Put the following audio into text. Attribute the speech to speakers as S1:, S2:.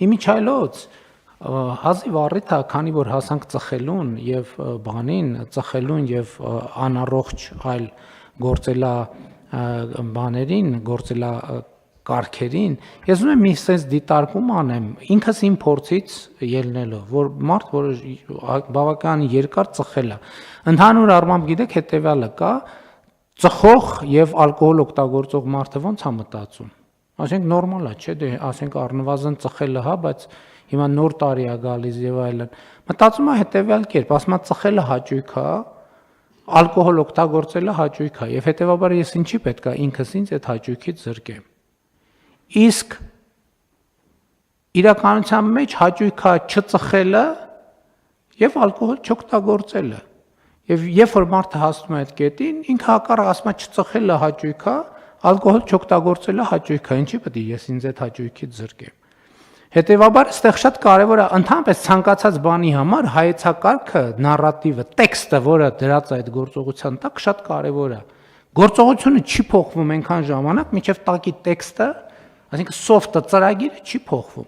S1: իմիջայլոց հազիվ առիթ է, քանի որ հասանք ծխելուն եւ բանին, ծխելուն եւ անառողջ այլ գործելա բաներին, գործելա կարգերին, ես ուզում եմ մի sense դիտարկում անեմ, ինքս իմ փորձից ելնելով, որ մարդ, որը բավական երկար ծխել է, ընդհանուր առմամբ գիտեք հետեւյալը կա, ծխող եւ ալկոհոլ օգտագործող մարդը ո՞նց է մտածում։ Ասենք նորմալ է, չէ՞, դե ասենք առնվազն ծխելը, հա, բայց հիմա նոր տարի է գալիս եւ այլն։ Մտածում է հետեւյալ կերպ, ասում է ծխելը հաճույք է, ալկոհոլ օգտագործելը հաճույք է եւ հետեւաբար ես ինչի պետքա ինքս ինձ այդ հաճույքից զրկեմ։ Իսկ իրականության մեջ հաճույք է չծխելը եւ ալկոհոլ չօգտագործելը։ Եվ երբ որ մարդը հասնում է այդ կետին, ինքը հակառակ ասում է չծխելը հաճույք է, ալկոհոլ չօգտագործելը հաճույք է, ինչի պետք է ես ինձ այդ հաճույքից զրկեմ։ Հետևաբար այստեղ շատ կարևոր է ընդհանրապես ցանկացած բանի համար հայեցակարգը, նարատիվը, տեքստը, որը դրած է այդ գործողության տակ, շատ կարևոր է։ Գործողությունը չի փոխվում այնքան ժամանակ, մինչև տակի տեքստը, այսինքն soft-ը, ծրագիրը չի փոխվում։